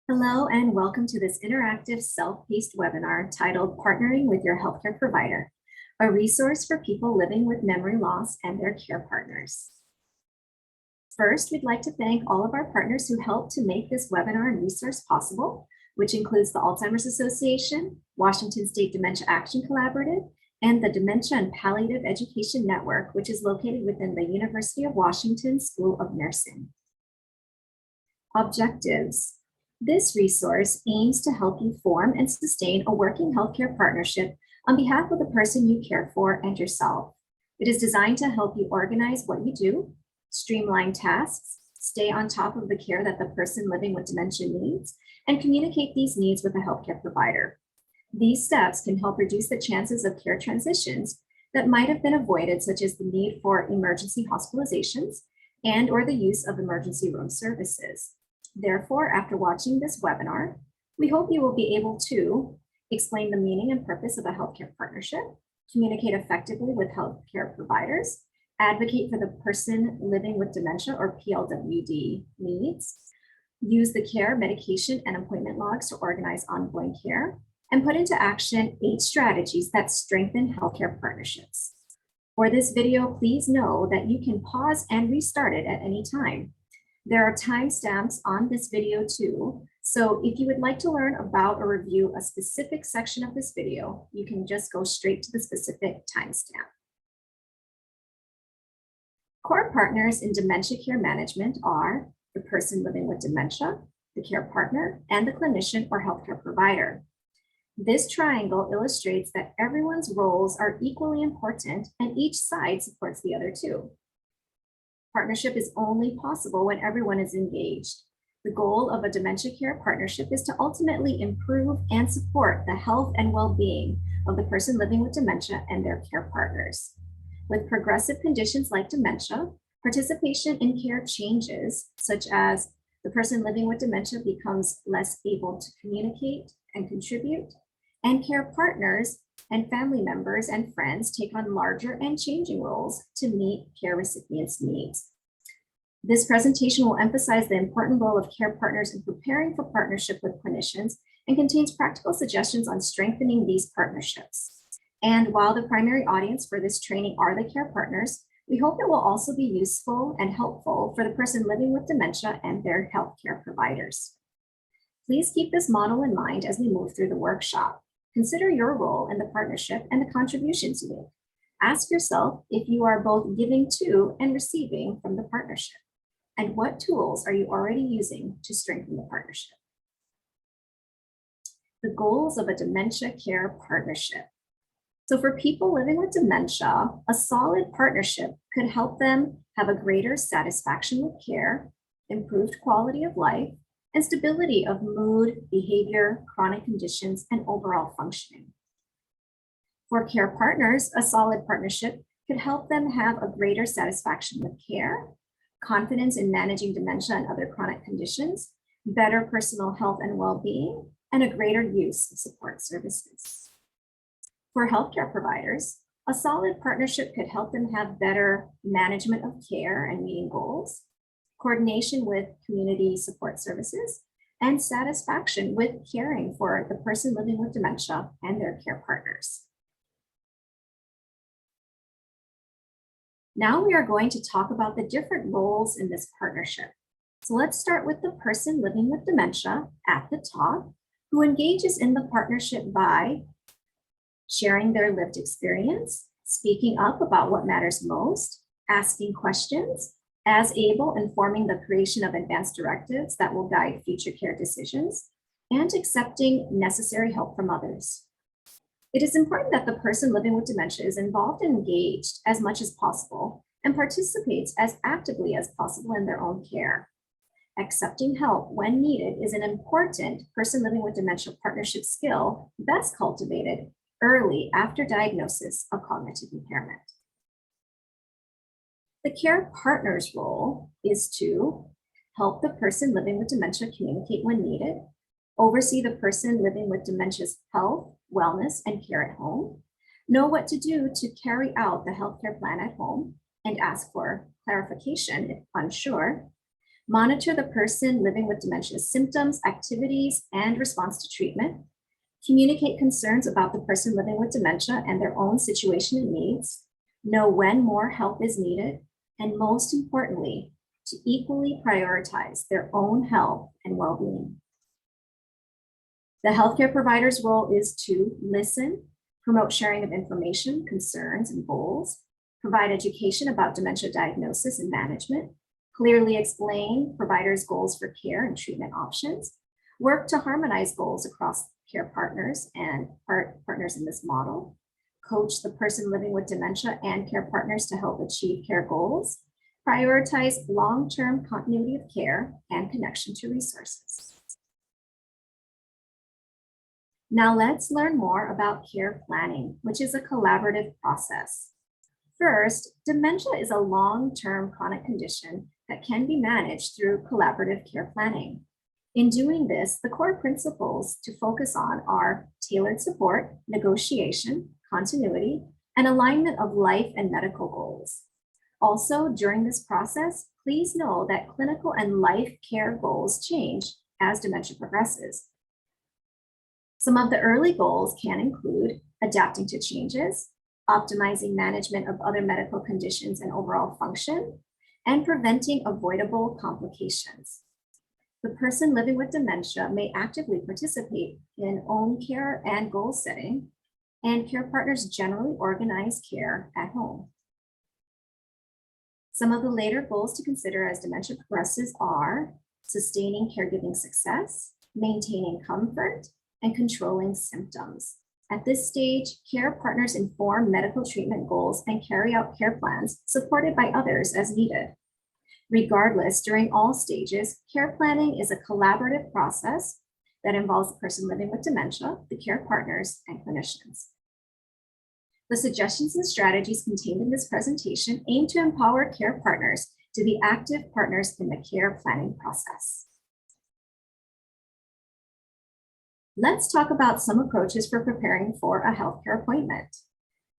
Hello and welcome to this interactive self-paced webinar titled Partnering with Your Healthcare Provider, a resource for people living with memory loss and their care partners. First, we'd like to thank all of our partners who helped to make this webinar and resource possible, which includes the Alzheimer's Association, Washington State Dementia Action Collaborative, and the Dementia and Palliative Education Network, which is located within the University of Washington School of Nursing. Objectives. This resource aims to help you form and sustain a working healthcare partnership on behalf of the person you care for and yourself. It is designed to help you organize what you do, streamline tasks, stay on top of the care that the person living with dementia needs, and communicate these needs with a healthcare provider. These steps can help reduce the chances of care transitions that might have been avoided, such as the need for emergency hospitalizations and/or the use of emergency room services. Therefore, after watching this webinar, we hope you will be able to explain the meaning and purpose of a healthcare partnership, communicate effectively with healthcare providers, advocate for the person living with dementia or PLWD needs, use the care, medication, and appointment logs to organize ongoing care, and put into action 8 strategies that strengthen healthcare partnerships. For this video, please know that you can pause and restart it at any time. There are timestamps on this video too, so if you would like to learn about or review a specific section of this video, you can just go straight to the specific timestamp. Core partners in dementia care management are the person living with dementia, the care partner, and the clinician or healthcare provider. This triangle illustrates that everyone's roles are equally important and each side supports the other two. Partnership is only possible when everyone is engaged. The goal of a dementia care partnership is to ultimately improve and support the health and well-being of the person living with dementia and their care partners. With progressive conditions like dementia, participation in care changes, such as the person living with dementia becomes less able to communicate and contribute, and care partners and family members and friends take on larger and changing roles to meet care recipients' needs. This presentation will emphasize the important role of care partners in preparing for partnership with clinicians and contains practical suggestions on strengthening these partnerships. And while the primary audience for this training are the care partners, we hope it will also be useful and helpful for the person living with dementia and their healthcare providers. Please keep this model in mind as we move through the workshop. Consider your role in the partnership and the contributions you make. Ask yourself if you are both giving to and receiving from the partnership. And what tools are you already using to strengthen the partnership? The goals of a dementia care partnership. So for people living with dementia, a solid partnership could help them have a greater satisfaction with care, improved quality of life, and stability of mood, behavior, chronic conditions, and overall functioning. For care partners, a solid partnership could help them have a greater satisfaction with care, confidence in managing dementia and other chronic conditions, better personal health and well-being, and a greater use of support services. For healthcare providers, a solid partnership could help them have better management of care and meeting goals, coordination with community support services, and satisfaction with caring for the person living with dementia and their care partners. Now we are going to talk about the different roles in this partnership. So let's start with the person living with dementia at the top, who engages in the partnership by sharing their lived experience, speaking up about what matters most, asking questions, as able, informing the creation of advanced directives that will guide future care decisions, and accepting necessary help from others. It is important that the person living with dementia is involved and engaged as much as possible and participates as actively as possible in their own care. Accepting help when needed is an important person living with dementia partnership skill best cultivated early after diagnosis of cognitive impairment. The care partner's role is to help the person living with dementia communicate when needed, oversee the person living with dementia's health, wellness, and care at home, know what to do to carry out the healthcare plan at home, and ask for clarification if unsure, Monitor the person living with dementia's symptoms, activities, and response to treatment. Communicate concerns about the person living with dementia and their own situation and needs. Know when more help is needed. And most importantly, to equally prioritize their own health and well-being. The healthcare provider's role is to listen, promote sharing of information, concerns, and goals, provide education about dementia diagnosis and management, clearly explain providers' goals for care and treatment options, work to harmonize goals across care partners and partners in this model, coach the person living with dementia and care partners to help achieve care goals, prioritize long-term continuity of care and connection to resources. Now let's learn more about care planning, which is a collaborative process. First, dementia is a long-term chronic condition that can be managed through collaborative care planning. In doing this, the core principles to focus on are tailored support, negotiation, continuity, and alignment of life and medical goals. Also, during this process, please know that clinical and life care goals change as dementia progresses. Some of the early goals can include adapting to changes, optimizing management of other medical conditions and overall function, and preventing avoidable complications. The person living with dementia may actively participate in own care and goal setting, and care partners generally organize care at home. Some of the later goals to consider as dementia progresses are sustaining caregiving success, maintaining comfort, and controlling symptoms. At this stage, care partners inform medical treatment goals and carry out care plans supported by others as needed. Regardless, during all stages, care planning is a collaborative process that involves the person living with dementia, the care partners, and clinicians. The suggestions and strategies contained in this presentation aim to empower care partners to be active partners in the care planning process. Let's talk about some approaches for preparing for a healthcare appointment.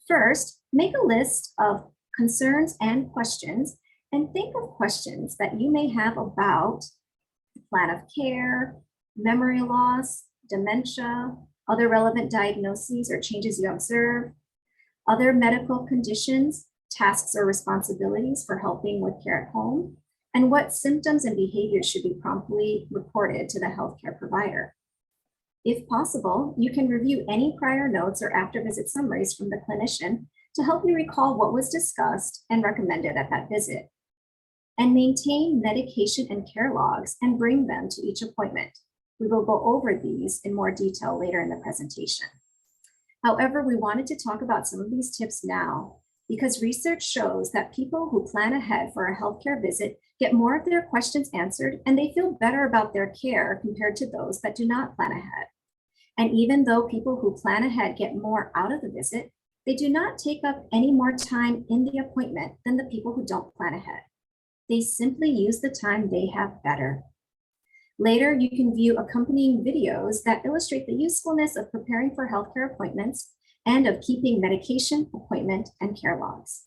First, make a list of concerns and questions and think of questions that you may have about the plan of care, memory loss, dementia, other relevant diagnoses or changes you observe, other medical conditions, tasks or responsibilities for helping with care at home, and what symptoms and behaviors should be promptly reported to the healthcare provider. If possible, you can review any prior notes or after visit summaries from the clinician to help you recall what was discussed and recommended at that visit. And maintain medication and care logs and bring them to each appointment. We will go over these in more detail later in the presentation. However, we wanted to talk about some of these tips now because research shows that people who plan ahead for a healthcare visit get more of their questions answered and they feel better about their care compared to those that do not plan ahead. And even though people who plan ahead get more out of the visit, they do not take up any more time in the appointment than the people who don't plan ahead. They simply use the time they have better. Later, you can view accompanying videos that illustrate the usefulness of preparing for healthcare appointments and of keeping medication, appointment, and care logs.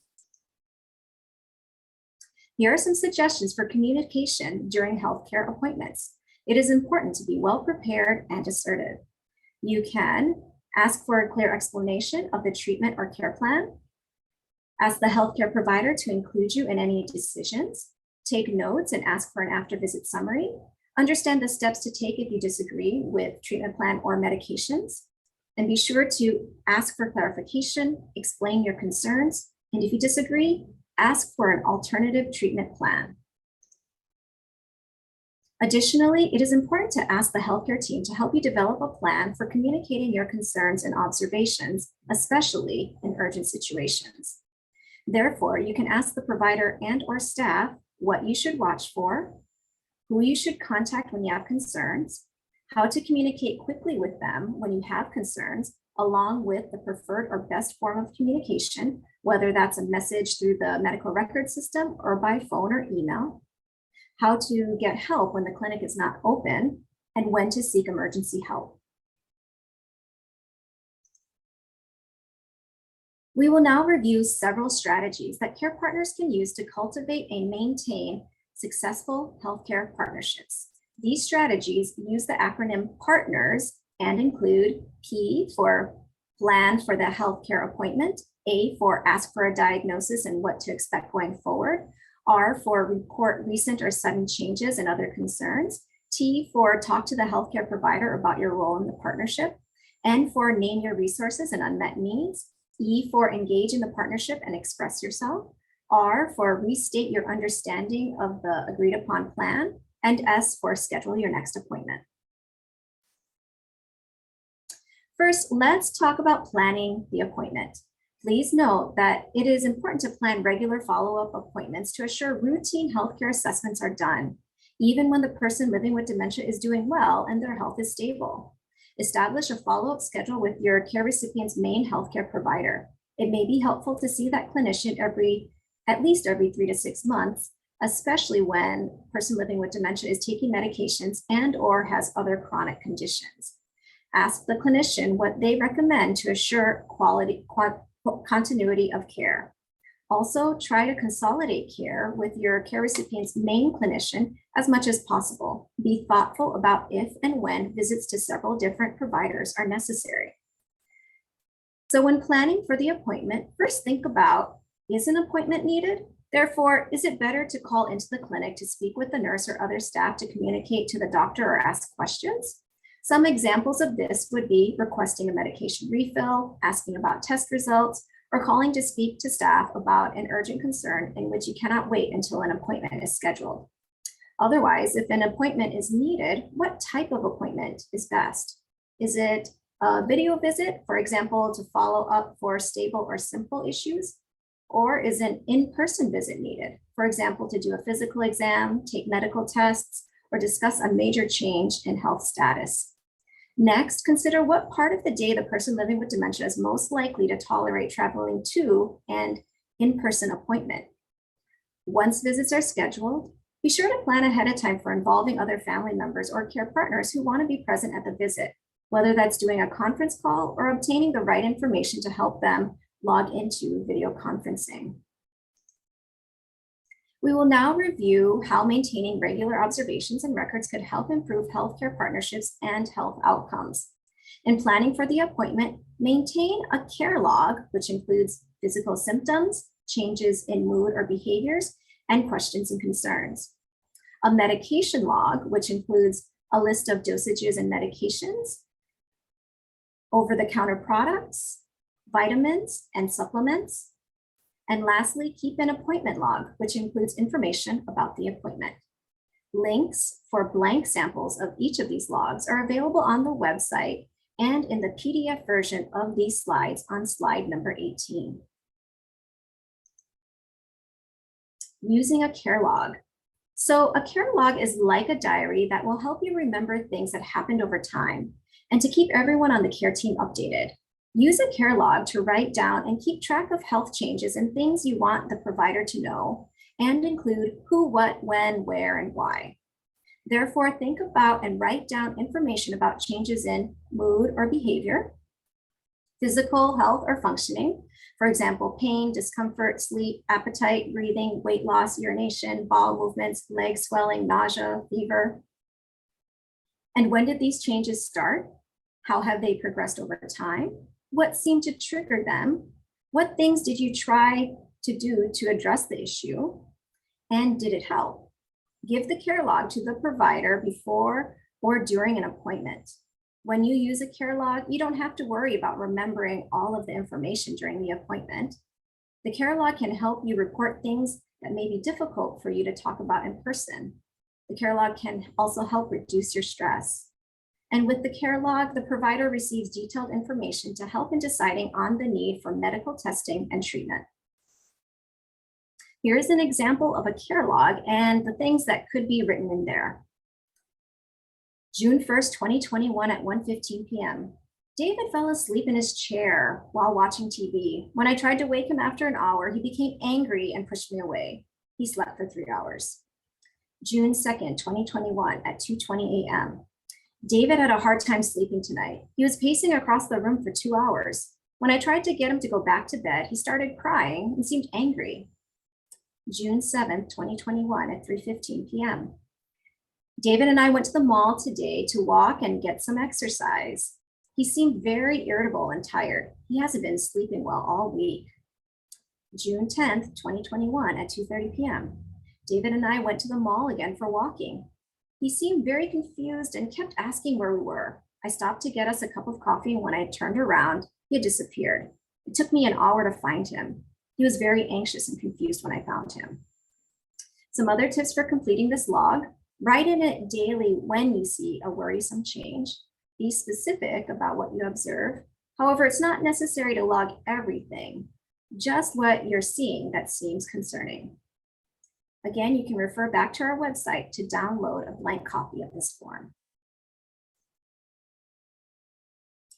Here are some suggestions for communication during healthcare appointments. It is important to be well prepared and assertive. You can ask for a clear explanation of the treatment or care plan, ask the healthcare provider to include you in any decisions, take notes and ask for an after visit summary, understand the steps to take if you disagree with treatment plan or medications, and be sure to ask for clarification, explain your concerns, and if you disagree, ask for an alternative treatment plan. Additionally, it is important to ask the healthcare team to help you develop a plan for communicating your concerns and observations, especially in urgent situations. Therefore, you can ask the provider and/or staff what you should watch for, who you should contact when you have concerns, how to communicate quickly with them when you have concerns, along with the preferred or best form of communication, whether that's a message through the medical record system or by phone or email, how to get help when the clinic is not open, and when to seek emergency help. We will now review several strategies that care partners can use to cultivate and maintain successful healthcare partnerships. These strategies use the acronym PARTNERS and include P for plan for the healthcare appointment, A for ask for a diagnosis and what to expect going forward, R for report recent or sudden changes and other concerns, T for talk to the healthcare provider about your role in the partnership, N for name your resources and unmet needs, E for engage in the partnership and express yourself, R for restate your understanding of the agreed upon plan, and S for schedule your next appointment. First, let's talk about planning the appointment. Please note that it is important to plan regular follow-up appointments to assure routine healthcare assessments are done, even when the person living with dementia is doing well and their health is stable. Establish a follow-up schedule with your care recipient's main healthcare provider. It may be helpful to see that clinician at least every 3 to 6 months, especially when the person living with dementia is taking medications and or has other chronic conditions. Ask the clinician what they recommend to assure continuity of care. Also, try to consolidate care with your care recipient's main clinician as much as possible. Be thoughtful about if and when visits to several different providers are necessary. So when planning for the appointment, first think about, is an appointment needed? Therefore, is it better to call into the clinic to speak with the nurse or other staff to communicate to the doctor or ask questions? Some examples of this would be requesting a medication refill, asking about test results, or calling to speak to staff about an urgent concern in which you cannot wait until an appointment is scheduled. Otherwise, if an appointment is needed, what type of appointment is best? Is it a video visit, for example, to follow up for stable or simple issues? Or is an in-person visit needed, for example, to do a physical exam, take medical tests, or discuss a major change in health status? Next, consider what part of the day the person living with dementia is most likely to tolerate traveling to an in-person appointment. Once visits are scheduled, be sure to plan ahead of time for involving other family members or care partners who want to be present at the visit, whether that's doing a conference call or obtaining the right information to help them log into video conferencing. We will now review how maintaining regular observations and records could help improve healthcare partnerships and health outcomes. In planning for the appointment, maintain a care log, which includes physical symptoms, changes in mood or behaviors, and questions and concerns. A medication log, which includes a list of dosages and medications, over-the-counter products, vitamins and supplements. And lastly, keep an appointment log, which includes information about the appointment. Links for blank samples of each of these logs are available on the website and in the PDF version of these slides on slide number 18. Using a care log. So a care log is like a diary that will help you remember things that happened over time and to keep everyone on the care team updated. Use a care log to write down and keep track of health changes and things you want the provider to know, and include who, what, when, where, and why. Therefore, think about and write down information about changes in mood or behavior, physical health or functioning, for example, pain, discomfort, sleep, appetite, breathing, weight loss, urination, bowel movements, leg swelling, nausea, fever. And when did these changes start? How have they progressed over time? What seemed to trigger them? What things did you try to do to address the issue? And did it help? Give the care log to the provider before or during an appointment. When you use a care log, you don't have to worry about remembering all of the information during the appointment. The care log can help you report things that may be difficult for you to talk about in person. The care log can also help reduce your stress. And with the care log, the provider receives detailed information to help in deciding on the need for medical testing and treatment. Here is an example of a care log and the things that could be written in there. June 1st, 2021 at 1:15 p.m. David fell asleep in his chair while watching TV. When I tried to wake him after an hour, he became angry and pushed me away. He slept for 3 hours. June 2nd, 2021 at 2:20 a.m. David had a hard time sleeping tonight. He was pacing across the room for 2 hours. When I tried to get him to go back to bed, he started crying and seemed angry. June 7th, 2021 at 3:15 p.m. David and I went to the mall today to walk and get some exercise. He seemed very irritable and tired. He hasn't been sleeping well all week. June 10th, 2021 at 2:30 p.m. David and I went to the mall again for walking. He seemed very confused and kept asking where we were. I stopped to get us a cup of coffee, and when I turned around, he had disappeared. It took me an hour to find him. He was very anxious and confused when I found him. Some other tips for completing this log: write in it daily when you see a worrisome change. Be specific about what you observe. However, it's not necessary to log everything, just what you're seeing that seems concerning. Again, you can refer back to our website to download a blank copy of this form.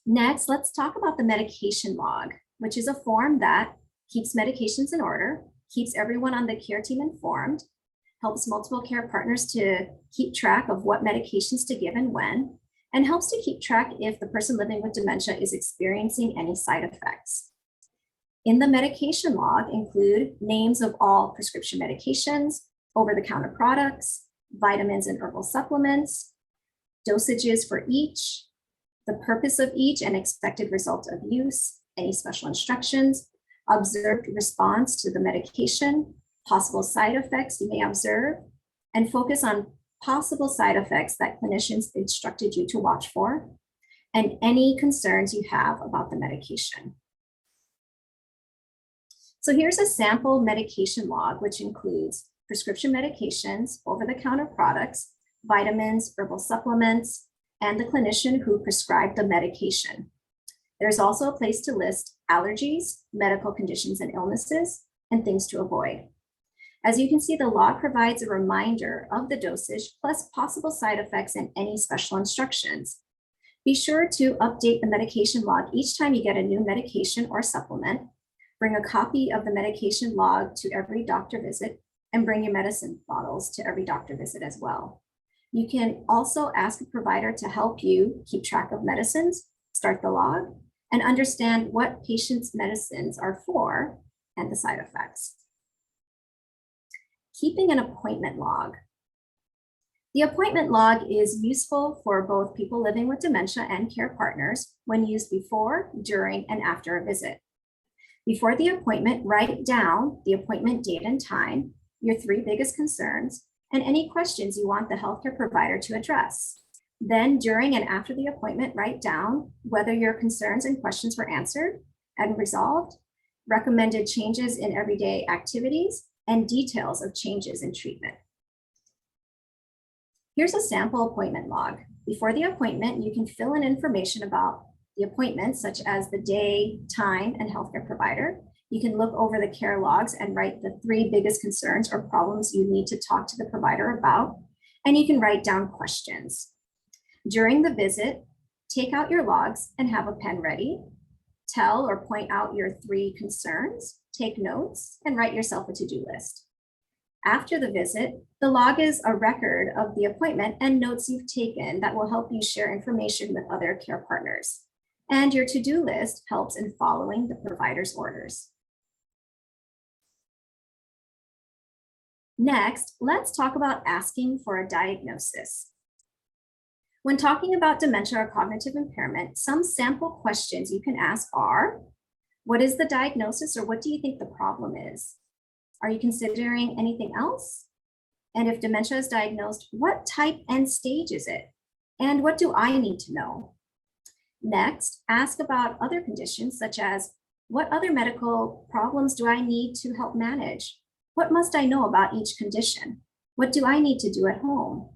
Next, let's talk about the medication log, which is a form that keeps medications in order, keeps everyone on the care team informed, helps multiple care partners to keep track of what medications to give and when, and helps to keep track if the person living with dementia is experiencing any side effects. In the medication log include names of all prescription medications, over-the-counter products, vitamins and herbal supplements, dosages for each, the purpose of each and expected result of use, any special instructions, observed response to the medication, possible side effects you may observe, and focus on possible side effects that clinicians instructed you to watch for, and any concerns you have about the medication. So here's a sample medication log, which includes prescription medications, over-the-counter products, vitamins, herbal supplements, and the clinician who prescribed the medication. There's also a place to list allergies, medical conditions and illnesses, and things to avoid. As you can see, the log provides a reminder of the dosage plus possible side effects and any special instructions. Be sure to update the medication log each time you get a new medication or supplement. Bring a copy of the medication log to every doctor visit, and bring your medicine bottles to every doctor visit as well. You can also ask a provider to help you keep track of medicines, start the log, and understand what patients' medicines are for and the side effects. Keeping an appointment log. The appointment log is useful for both people living with dementia and care partners when used before, during, and after a visit. Before the appointment, write down the appointment date and time, your 3 biggest concerns, and any questions you want the healthcare provider to address. Then, during and after the appointment, write down whether your concerns and questions were answered and resolved, recommended changes in everyday activities, and details of changes in treatment. Here's a sample appointment log. Before the appointment, you can fill in information about the appointment, such as the day, time, and healthcare provider. You can look over the care logs and write the 3 biggest concerns or problems you need to talk to the provider about, and you can write down questions. During the visit, take out your logs and have a pen ready. Tell or point out your 3 concerns, take notes, and write yourself a to-do list. After the visit, the log is a record of the appointment and notes you've taken that will help you share information with other care partners. And your to-do list helps in following the provider's orders. Next, let's talk about asking for a diagnosis. When talking about dementia or cognitive impairment, some sample questions you can ask are, what is the diagnosis, or what do you think the problem is? Are you considering anything else? And if dementia is diagnosed, what type and stage is it? And what do I need to know? Next, ask about other conditions, such as, what other medical problems do I need to help manage? What must I know about each condition? What do I need to do at home?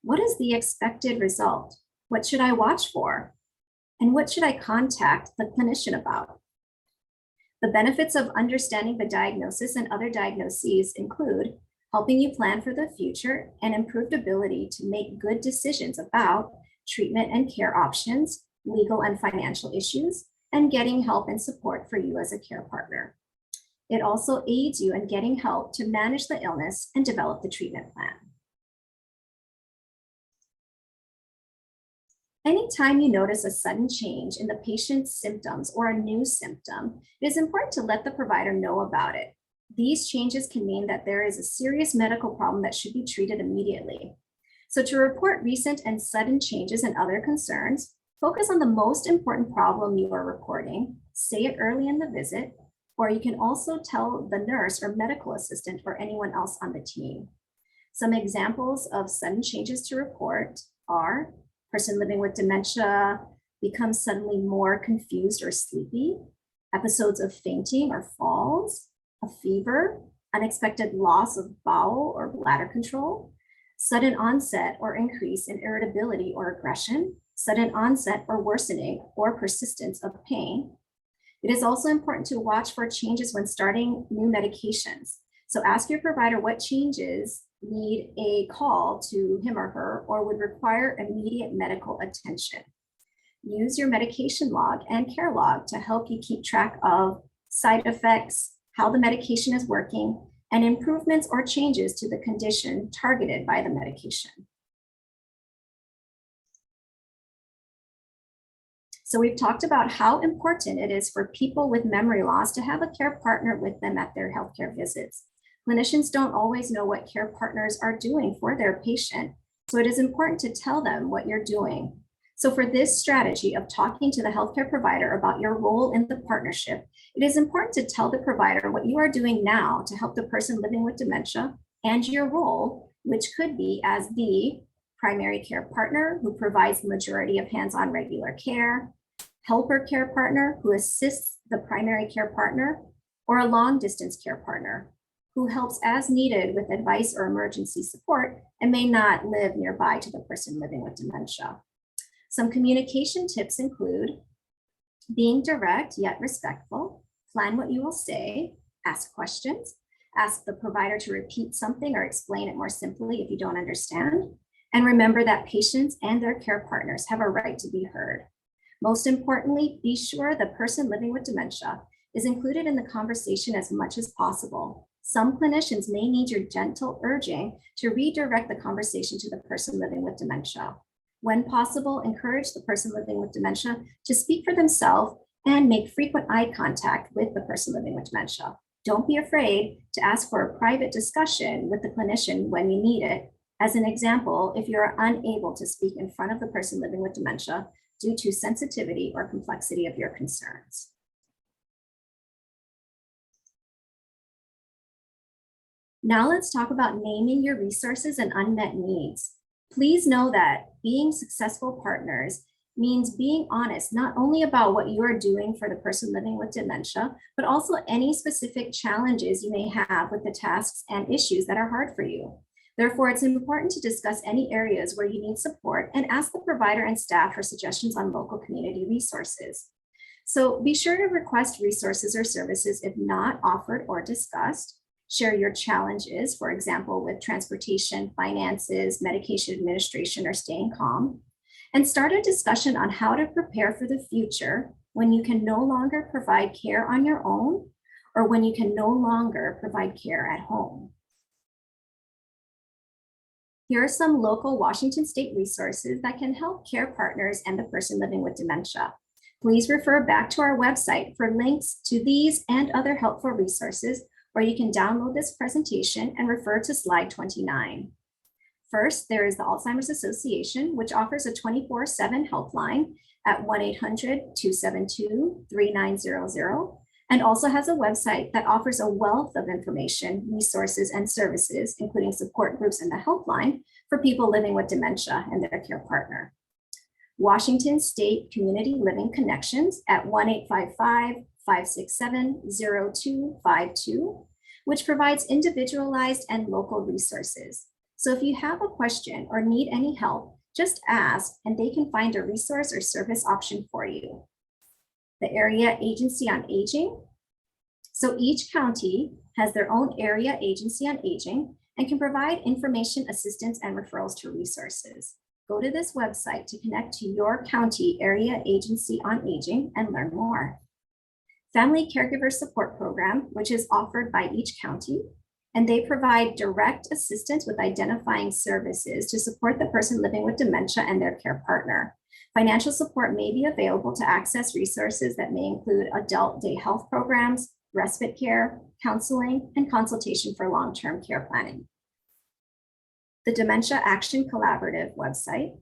What is the expected result? What should I watch for? And what should I contact the clinician about? The benefits of understanding the diagnosis and other diagnoses include helping you plan for the future and improved ability to make good decisions about treatment and care options, legal and financial issues, and getting help and support for you as a care partner. It also aids you in getting help to manage the illness and develop the treatment plan. Anytime you notice a sudden change in the patient's symptoms or a new symptom, it is important to let the provider know about it. These changes can mean that there is a serious medical problem that should be treated immediately. So to report recent and sudden changes and other concerns, focus on the most important problem you are reporting, say it early in the visit, or you can also tell the nurse or medical assistant or anyone else on the team. Some examples of sudden changes to report are person living with dementia becomes suddenly more confused or sleepy, episodes of fainting or falls, a fever, unexpected loss of bowel or bladder control, sudden onset or increase in irritability or aggression, sudden onset or worsening or persistence of pain. It is also important to watch for changes when starting new medications. So ask your provider what changes need a call to him or her or would require immediate medical attention. Use your medication log and care log to help you keep track of side effects, how the medication is working, and improvements or changes to the condition targeted by the medication. So we've talked about how important it is for people with memory loss to have a care partner with them at their healthcare visits. Clinicians don't always know what care partners are doing for their patient, so it is important to tell them what you're doing. So for this strategy of talking to the healthcare provider about your role in the partnership, it is important to tell the provider what you are doing now to help the person living with dementia and your role, which could be as the primary care partner who provides the majority of hands-on regular care, helper care partner who assists the primary care partner, or a long-distance care partner who helps as needed with advice or emergency support and may not live nearby to the person living with dementia. Some communication tips include being direct yet respectful, plan what you will say, ask questions, ask the provider to repeat something or explain it more simply if you don't understand, and remember that patients and their care partners have a right to be heard. Most importantly, be sure the person living with dementia is included in the conversation as much as possible. Some clinicians may need your gentle urging to redirect the conversation to the person living with dementia. When possible, encourage the person living with dementia to speak for themselves and make frequent eye contact with the person living with dementia. Don't be afraid to ask for a private discussion with the clinician when you need it. As an example, if you are unable to speak in front of the person living with dementia due to sensitivity or complexity of your concerns. Now let's talk about naming your resources and unmet needs. Please know that being successful partners means being honest, not only about what you are doing for the person living with dementia, but also any specific challenges you may have with the tasks and issues that are hard for you. Therefore, it's important to discuss any areas where you need support and ask the provider and staff for suggestions on local community resources. So be sure to request resources or services if not offered or discussed. Share your challenges, for example, with transportation, finances, medication administration, or staying calm. And start a discussion on how to prepare for the future when you can no longer provide care on your own or when you can no longer provide care at home. Here are some local Washington State resources that can help care partners and the person living with dementia. Please refer back to our website for links to these and other helpful resources, or you can download this presentation and refer to slide 29. First, there is the Alzheimer's Association, which offers a 24/7 helpline at 1-800-272-3900, and also has a website that offers a wealth of information, resources, and services, including support groups in the helpline for people living with dementia and their care partner. Washington State Community Living Connections at 1-855-567-0252, which provides individualized and local resources. So if you have a question or need any help, just ask and they can find a resource or service option for you. The Area Agency on Aging. So each county has their own Area Agency on Aging and can provide information, assistance, and referrals to resources. Go to this website to connect to your county Area Agency on Aging and learn more. Family Caregiver Support Program, which is offered by each county, and they provide direct assistance with identifying services to support the person living with dementia and their care partner. Financial support may be available to access resources that may include adult day health programs, respite care, counseling, and consultation for long-term care planning. The Dementia Action Collaborative website,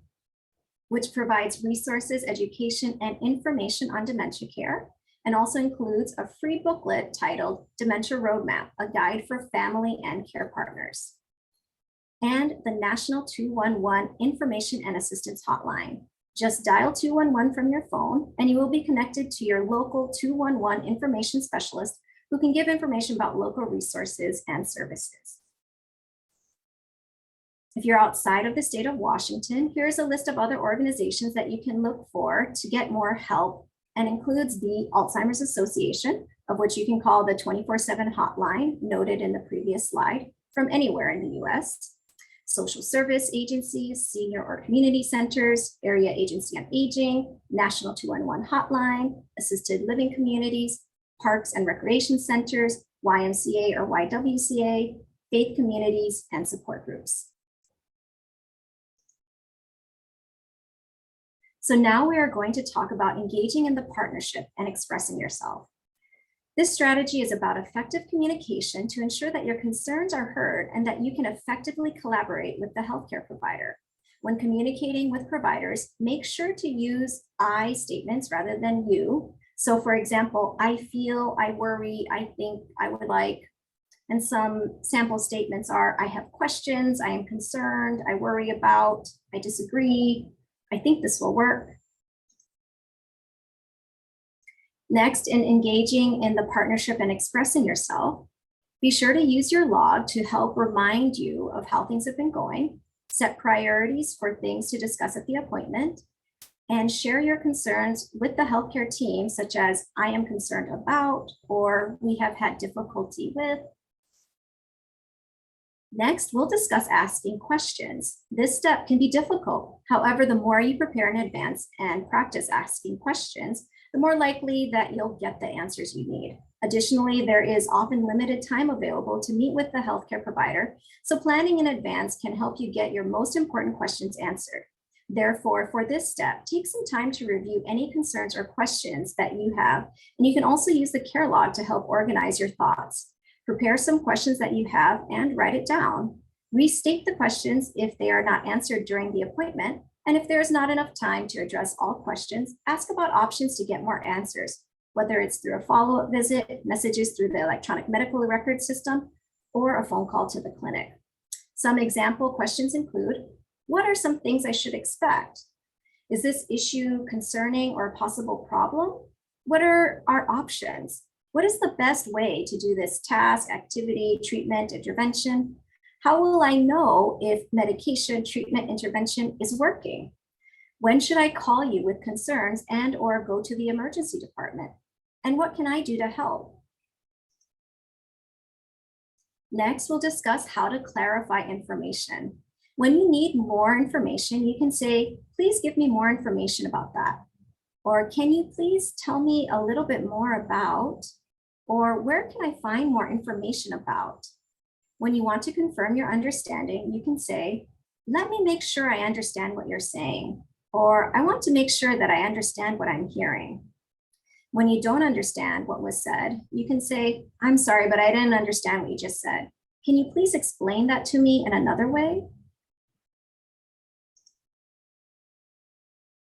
which provides resources, education, and information on dementia care, and also includes a free booklet titled Dementia Roadmap, a guide for family and care partners. And the National 211 Information and Assistance Hotline. Just dial 211 from your phone, and you will be connected to your local 211 information specialist who can give information about local resources and services. If you're outside of the state of Washington, here's a list of other organizations that you can look for to get more help, and includes the Alzheimer's Association, of which you can call the 24/7 hotline noted in the previous slide from anywhere in the US, social service agencies, senior or community centers, Area Agency on Aging, National 211 hotline, assisted living communities, parks and recreation centers, YMCA or YWCA, faith communities, and support groups. So now we are going to talk about engaging in the partnership and expressing yourself. This strategy is about effective communication to ensure that your concerns are heard and that you can effectively collaborate with the healthcare provider. When communicating with providers, make sure to use I statements rather than you. So for example, I feel, I worry, I think, I would like, and some sample statements are, I have questions, I am concerned, I worry about, I disagree, I think this will work. Next, in engaging in the partnership and expressing yourself, be sure to use your log to help remind you of how things have been going, set priorities for things to discuss at the appointment, and share your concerns with the healthcare team, such as I am concerned about, or we have had difficulty with. Next, we'll discuss asking questions. This step can be difficult. However, the more you prepare in advance and practice asking questions, the more likely that you'll get the answers you need. Additionally, there is often limited time available to meet with the healthcare provider, so planning in advance can help you get your most important questions answered. Therefore, for this step, take some time to review any concerns or questions that you have, and you can also use the care log to help organize your thoughts. Prepare some questions that you have and write it down. Restate the questions if they are not answered during the appointment, and if there is not enough time to address all questions, ask about options to get more answers, whether it's through a follow-up visit, messages through the electronic medical record system, or a phone call to the clinic. Some example questions include, what are some things I should expect? Is this issue concerning or a possible problem? What are our options? What is the best way to do this task, activity, treatment, intervention? How will I know if medication, treatment, intervention is working? When should I call you with concerns and or go to the emergency department? And what can I do to help? Next, we'll discuss how to clarify information. When you need more information, you can say, please give me more information about that. Or can you please tell me a little bit more about, or where can I find more information about? When you want to confirm your understanding, you can say, let me make sure I understand what you're saying, or I want to make sure that I understand what I'm hearing. When you don't understand what was said, you can say, I'm sorry, but I didn't understand what you just said. Can you please explain that to me in another way?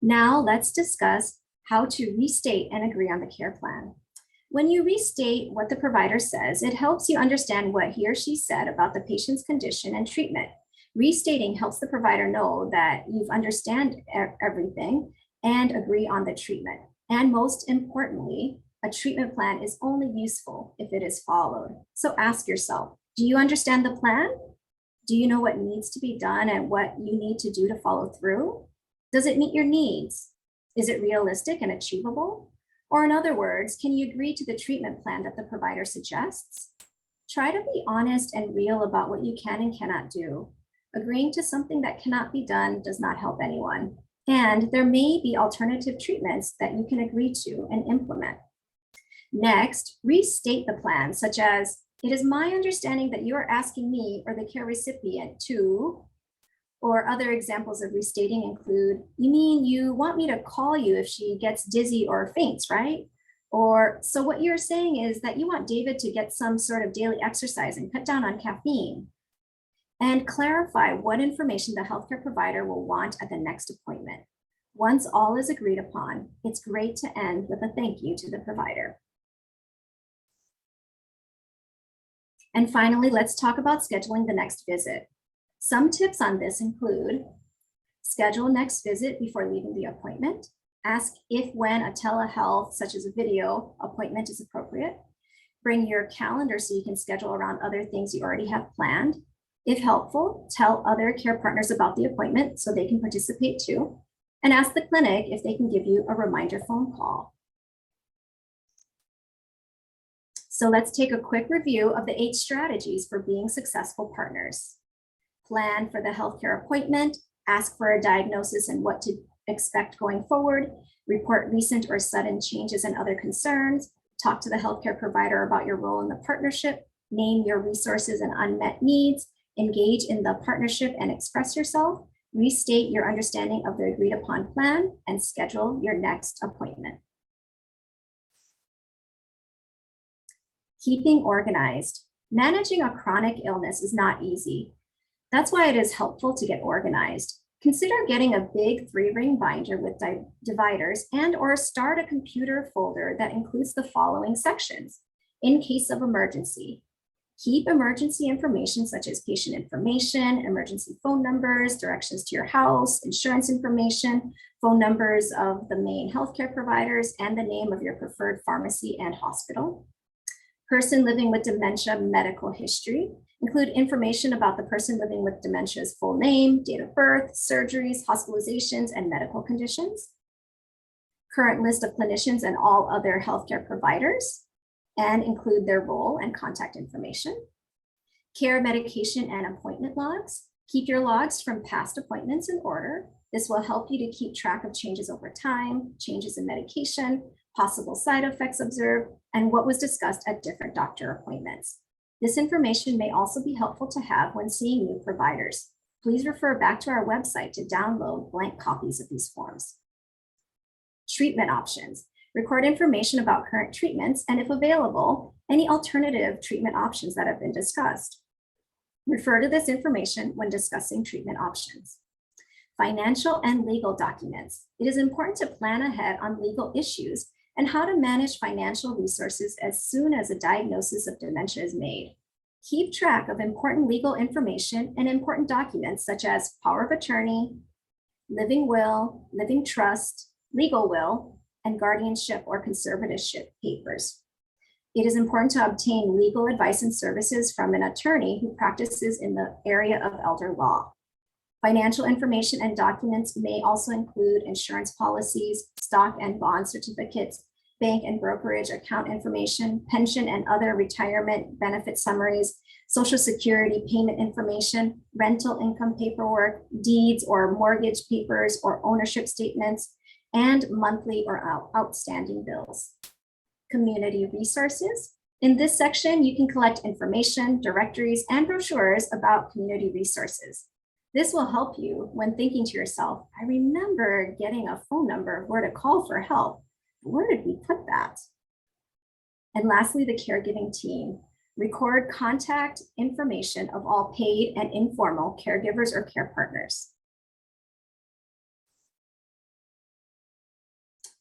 Now let's discuss how to restate and agree on the care plan. When you restate what the provider says, it helps you understand what he or she said about the patient's condition and treatment. Restating helps the provider know that you've understand everything and agree on the treatment. And most importantly, a treatment plan is only useful if it is followed. So ask yourself, do you understand the plan? Do you know what needs to be done and what you need to do to follow through? Does it meet your needs? Is it realistic and achievable? Or in other words, can you agree to the treatment plan that the provider suggests? Try to be honest and real about what you can and cannot do. Agreeing to something that cannot be done does not help anyone. And there may be alternative treatments that you can agree to and implement. Next, restate the plan, such as, it is my understanding that you are asking me or the care recipient to, or other examples of restating include, you mean you want me to call you if she gets dizzy or faints, right? Or, so what you're saying is that you want David to get some sort of daily exercise and cut down on caffeine. And clarify what information the healthcare provider will want at the next appointment. Once all is agreed upon, it's great to end with a thank you to the provider. And finally, let's talk about scheduling the next visit. Some tips on this include schedule next visit before leaving the appointment. Ask if when a telehealth, such as a video appointment, is appropriate. Bring your calendar so you can schedule around other things you already have planned. If helpful, tell other care partners about the appointment so they can participate too. And ask the clinic if they can give you a reminder phone call. So let's take a quick review of the 8 strategies for being successful partners. Plan for the healthcare appointment, ask for a diagnosis and what to expect going forward, report recent or sudden changes and other concerns, talk to the healthcare provider about your role in the partnership, name your resources and unmet needs, engage in the partnership and express yourself, restate your understanding of the agreed upon plan, and schedule your next appointment. Keeping organized. Managing a chronic illness is not easy. That's why it is helpful to get organized. Consider getting a big 3-ring binder with dividers and/or start a computer folder that includes the following sections. In case of emergency, keep emergency information such as patient information, emergency phone numbers, directions to your house, insurance information, phone numbers of the main healthcare providers, and the name of your preferred pharmacy and hospital. Person living with dementia medical history. Include information about the person living with dementia's full name, date of birth, surgeries, hospitalizations, and medical conditions. Current list of clinicians and all other healthcare providers, and include their role and contact information. Care, medication, and appointment logs. Keep your logs from past appointments in order. This will help you to keep track of changes over time, changes in medication, possible side effects observed, and what was discussed at different doctor appointments. This information may also be helpful to have when seeing new providers. Please refer back to our website to download blank copies of these forms. Treatment options. Record information about current treatments and, if available, any alternative treatment options that have been discussed. Refer to this information when discussing treatment options. Financial and legal documents. It is important to plan ahead on legal issues and how to manage financial resources as soon as a diagnosis of dementia is made. Keep track of important legal information and important documents such as power of attorney, living will, living trust, legal will, and guardianship or conservatorship papers. It is important to obtain legal advice and services from an attorney who practices in the area of elder law. Financial information and documents may also include insurance policies, stock and bond certificates, bank and brokerage account information, pension and other retirement benefit summaries, Social Security payment information, rental income paperwork, deeds or mortgage papers or ownership statements, and monthly or outstanding bills. Community resources. In this section, you can collect information, directories, and brochures about community resources. This will help you when thinking to yourself, I remember getting a phone number where to call for help. Where did we put that? And lastly, the caregiving team. Record contact information of all paid and informal caregivers or care partners.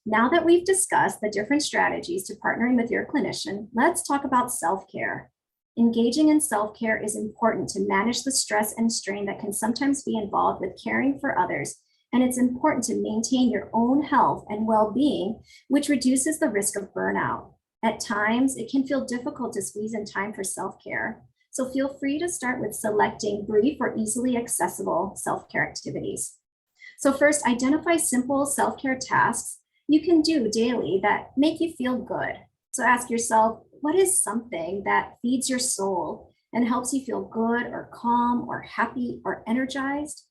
Now that we've discussed the different strategies to partnering with your clinician, let's talk about self-care. Engaging in self-care is important to manage the stress and strain that can sometimes be involved with caring for others, and it's important to maintain your own health and well-being, which reduces the risk of burnout. At times, it can feel difficult to squeeze in time for self-care, so feel free to start with selecting brief or easily accessible self-care activities. So first, identify simple self-care tasks you can do daily that make you feel good. So ask yourself, what is something that feeds your soul and helps you feel good or calm or happy or energized?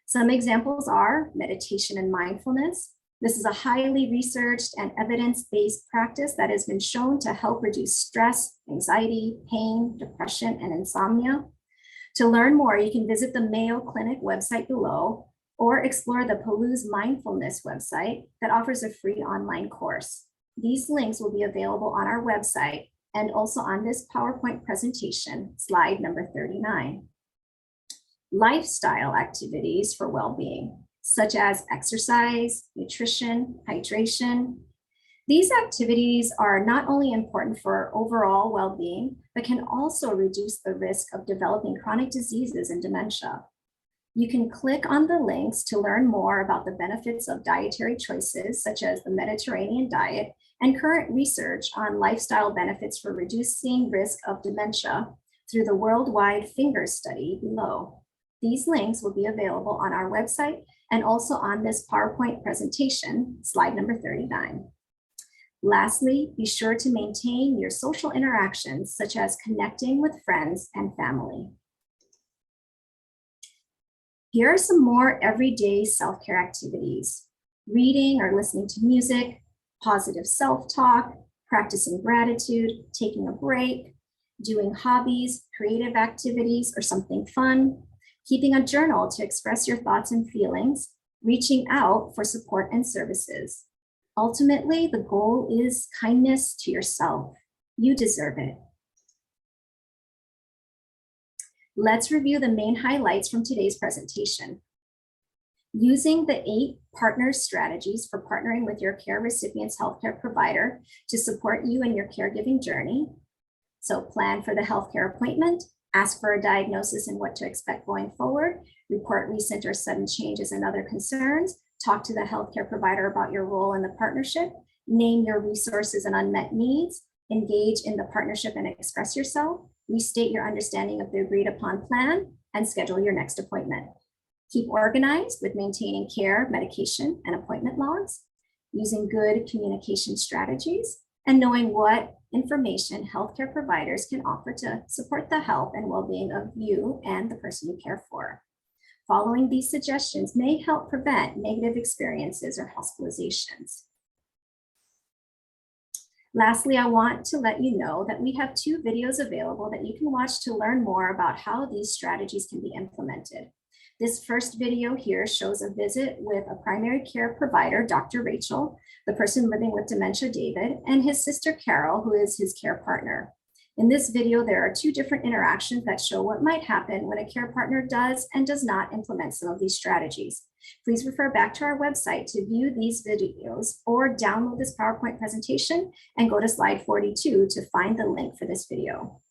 Some examples are meditation and mindfulness. This is a highly researched and evidence-based practice that has been shown to help reduce stress, anxiety, pain, depression, and insomnia. To learn more, you can visit the Mayo Clinic website below or explore the Palouse Mindfulness website that offers a free online course. These links will be available on our website and also on this PowerPoint presentation, slide number 39. Lifestyle activities for well-being, such as exercise, nutrition, hydration. These activities are not only important for overall well-being, but can also reduce the risk of developing chronic diseases and dementia. You can click on the links to learn more about the benefits of dietary choices, such as the Mediterranean diet, and current research on lifestyle benefits for reducing risk of dementia through the worldwide finger study below. These links will be available on our website and also on this PowerPoint presentation, slide number 39. Lastly, be sure to maintain your social interactions, such as connecting with friends and family. Here are some more everyday self-care activities: reading or listening to music, positive self-talk, practicing gratitude, taking a break, doing hobbies, creative activities, or something fun, keeping a journal to express your thoughts and feelings, reaching out for support and services. Ultimately, the goal is kindness to yourself. You deserve it. Let's review the main highlights from today's presentation. Using the 8 partner strategies for partnering with your care recipient's healthcare provider to support you in your caregiving journey. So plan for the healthcare appointment, ask for a diagnosis and what to expect going forward, report recent or sudden changes and other concerns, talk to the healthcare provider about your role in the partnership, name your resources and unmet needs, engage in the partnership and express yourself, restate your understanding of the agreed upon plan, and schedule your next appointment. Keep organized with maintaining care, medication, and appointment logs, using good communication strategies, and knowing what information healthcare providers can offer to support the health and well-being of you and the person you care for. Following these suggestions may help prevent negative experiences or hospitalizations. Lastly, I want to let you know that we have 2 videos available that you can watch to learn more about how these strategies can be implemented. This first video here shows a visit with a primary care provider, Dr. Rachel, the person living with dementia, David, and his sister, Carol, who is his care partner. In this video, there are 2 different interactions that show what might happen when a care partner does and does not implement some of these strategies. Please refer back to our website to view these videos or download this PowerPoint presentation and go to slide 42 to find the link for this video.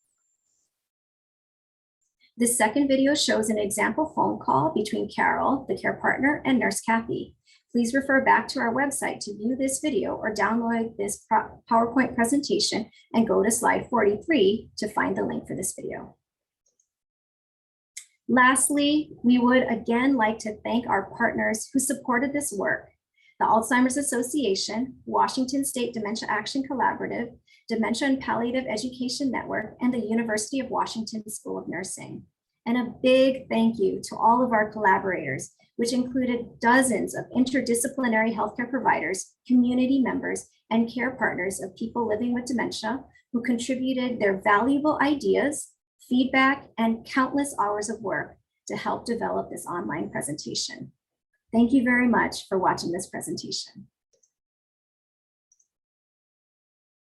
This second video shows an example phone call between Carol, the care partner, and Nurse Kathy. Please refer back to our website to view this video or download this PowerPoint presentation and go to slide 43 to find the link for this video. Lastly, we would again like to thank our partners who supported this work: the Alzheimer's Association, Washington State Dementia Action Collaborative, Dementia and Palliative Education Network, and the University of Washington School of Nursing. And a big thank you to all of our collaborators, which included dozens of interdisciplinary healthcare providers, community members, and care partners of people living with dementia who contributed their valuable ideas, feedback, and countless hours of work to help develop this online presentation. Thank you very much for watching this presentation.